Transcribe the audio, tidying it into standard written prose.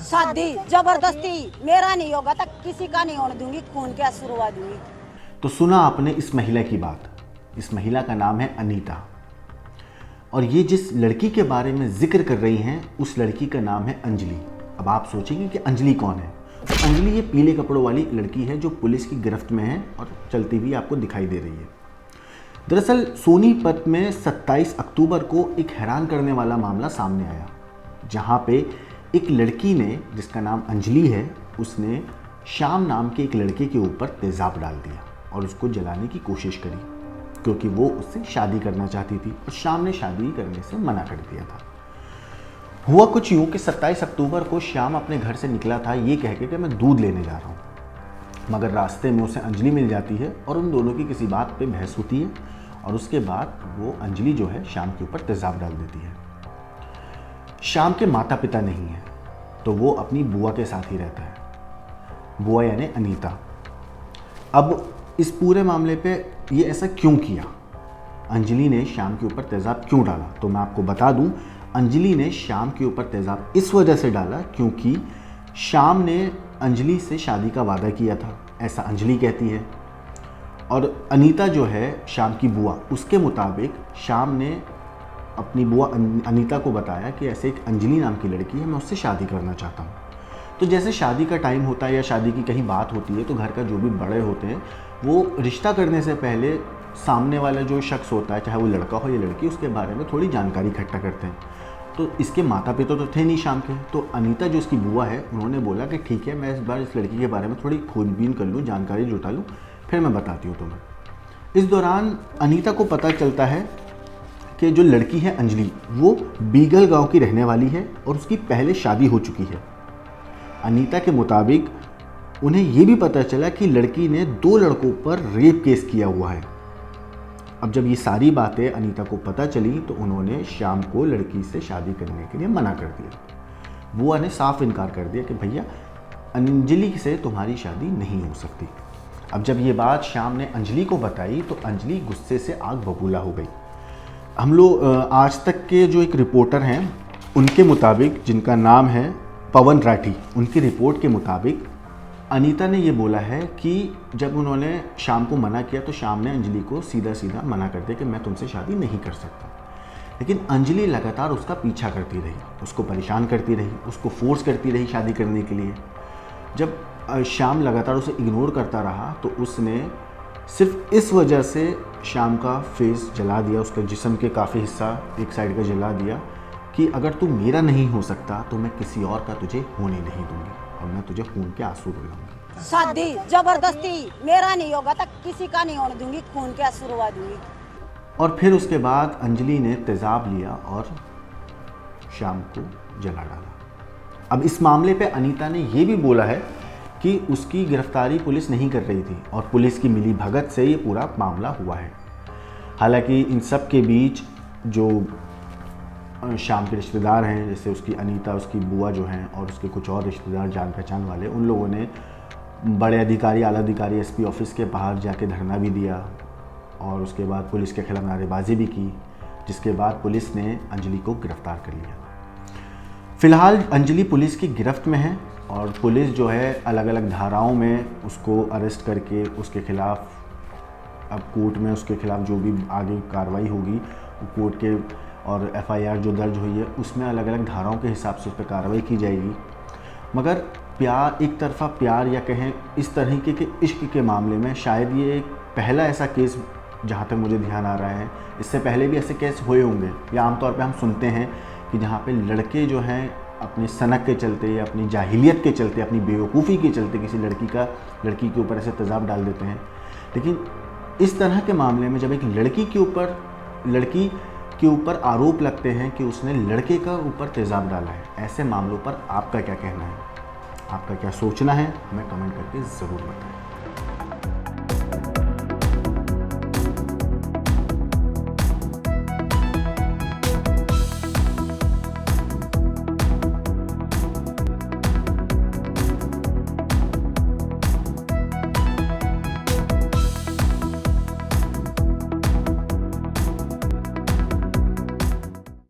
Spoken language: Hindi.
शादी जबरदस्ती मेरा नहीं होगा तो किसी का नहीं होने दूंगी, खून के आंसू रुआ दूंगी। तो सुना आपने इस महिला की बात। इस महिला का नाम है अनीता, और ये जिस लड़की के बारे में जिक्र कर रही हैं उस लड़की का नाम है अंजलि। अब आप सोचेंगे कि अंजलि कौन है। तो अंजलि ये पीले कपड़ों वाली लड़की है जो पुलिस की गिरफ्त में है और चलती हुई आपको दिखाई दे रही है। दरअसल सोनीपत में 27 अक्टूबर को एक हैरान करने वाला मामला सामने आया, जहाँ पे एक लड़की ने, जिसका नाम अंजलि है, उसने श्याम नाम के एक लड़के के ऊपर तेज़ाब डाल दिया और उसको जलाने की कोशिश करी, क्योंकि वो उससे शादी करना चाहती थी और श्याम ने शादी करने से मना कर दिया था। हुआ कुछ यूँ कि 27 अक्टूबर को श्याम अपने घर से निकला था ये कह के कि मैं दूध लेने जा रहा हूँ, मगर रास्ते में उसे अंजलि मिल जाती है और उन दोनों की किसी बात पे बहस होती है और उसके बाद वो अंजलि जो है श्याम के ऊपर तेज़ाब डाल देती है। श्याम के माता पिता नहीं हैं, तो वो अपनी बुआ के साथ ही रहता है, बुआ यानी अनीता। अब इस पूरे मामले पे ये ऐसा क्यों किया, अंजलि ने श्याम के ऊपर तेज़ाब क्यों डाला, तो मैं आपको बता दूं, अंजलि ने श्याम के ऊपर तेज़ाब इस वजह से डाला क्योंकि श्याम ने अंजलि से शादी का वादा किया था, ऐसा अंजलि कहती है। और अनीता जो है श्याम की बुआ, उसके मुताबिक श्याम ने अपनी बुआ अनीता को बताया कि ऐसे एक अंजलि नाम की लड़की है, मैं उससे शादी करना चाहता हूँ। तो जैसे शादी का टाइम होता है या शादी की कहीं बात होती है तो घर का जो भी बड़े होते हैं वो रिश्ता करने से पहले सामने वाला जो शख्स होता है, चाहे वो लड़का हो या लड़की, उसके बारे में थोड़ी जानकारी इकट्ठा करते हैं। तो इसके माता पिता तो थे नहीं श्याम के, तो अनीता जो इसकी बुआ है उन्होंने बोला कि ठीक है, मैं इस बार इस लड़की के बारे में थोड़ी खोजबीन कर लूँ, जानकारी जुटा लूँ, फिर मैं बताती हूँ तुम्हें। इस दौरान अनीता को पता चलता है कि जो लड़की है अंजलि, वो बीगल गांव की रहने वाली है और उसकी पहले शादी हो चुकी है। अनीता के मुताबिक उन्हें ये भी पता चला कि लड़की ने 2 लड़कों पर रेप केस किया हुआ है। अब जब ये सारी बातें अनीता को पता चली तो उन्होंने श्याम को लड़की से शादी करने के लिए मना कर दिया। बुआ ने साफ इनकार कर दिया कि भैया अंजलि से तुम्हारी शादी नहीं हो सकती। अब जब ये बात श्याम ने अंजलि को बताई तो अंजलि गुस्से से आग बबूला हो गई। हम लोग आज तक के जो एक रिपोर्टर हैं उनके मुताबिक, जिनका नाम है पवन राठी, उनकी रिपोर्ट के मुताबिक अनीता ने ये बोला है कि जब उन्होंने श्याम को मना किया तो श्याम ने अंजलि को सीधा सीधा मना कर दिया कि मैं तुमसे शादी नहीं कर सकता। लेकिन अंजलि लगातार उसका पीछा करती रही, उसको परेशान करती रही, उसको फोर्स करती रही शादी करने के लिए। जब श्याम लगातार उसे इग्नोर करता रहा तो उसने सिर्फ इस वजह से श्याम का फेस जला दिया, उसके जिस्म के काफ़ी हिस्सा एक साइड का जला दिया कि अगर तू मेरा नहीं हो सकता तो मैं किसी और का तुझे होने नहीं दूंगी और मैं तुझे खून के आंसू रुलाऊंगी। शादी जबरदस्ती मेरा नहीं होगा तो किसी का नहीं होने दूंगी, खून के आंसू रुआ दूंगी। और फिर उसके बाद अंजलि ने तेज़ाब लिया और श्याम को जला डाला। अब इस मामले पे अनीता ने ये भी बोला है कि उसकी गिरफ्तारी पुलिस नहीं कर रही थी और पुलिस की मिली भगत से ये पूरा मामला हुआ है। हालांकि इन सब के बीच जो श्याम के रिश्तेदार हैं, जैसे उसकी अनीता, उसकी बुआ जो हैं और उसके कुछ और रिश्तेदार जान पहचान वाले, उन लोगों ने बड़े अधिकारी, आला अधिकारी, एसपी ऑफिस के बाहर जाके धरना भी दिया और उसके बाद पुलिस के खिलाफ नारेबाजी भी की, जिसके बाद पुलिस ने अंजलि को गिरफ्तार कर लिया। फ़िलहाल अंजलि पुलिस की गिरफ्त में है और पुलिस जो है अलग अलग धाराओं में उसको अरेस्ट करके उसके खिलाफ अब कोर्ट में उसके खिलाफ जो भी आगे कार्रवाई होगी कोर्ट के और एफआईआर जो दर्ज हुई है उसमें अलग अलग धाराओं के हिसाब से उस पर कार्रवाई की जाएगी। मगर प्यार, एक तरफ़ा प्यार या कहें इस तरीके के इश्क के मामले में शायद ये एक पहला ऐसा केस जहाँ तक मुझे ध्यान आ रहा है। इससे पहले भी ऐसे केस हुए होंगे या आमतौर पे हम सुनते हैं कि जहाँ पे लड़के जो हैं अपनी सनक के चलते या अपनी जाहिलियत के चलते, अपनी बेवकूफ़ी के चलते किसी लड़की के ऊपर ऐसे तेज़ाब डाल देते हैं। लेकिन इस तरह के मामले में जब एक लड़की के ऊपर आरोप लगते हैं कि उसने लड़के का ऊपर तेज़ाब डाला है, ऐसे मामलों पर आपका क्या कहना है, आपका क्या सोचना है, हमें कमेंट करके ज़रूर बताएं।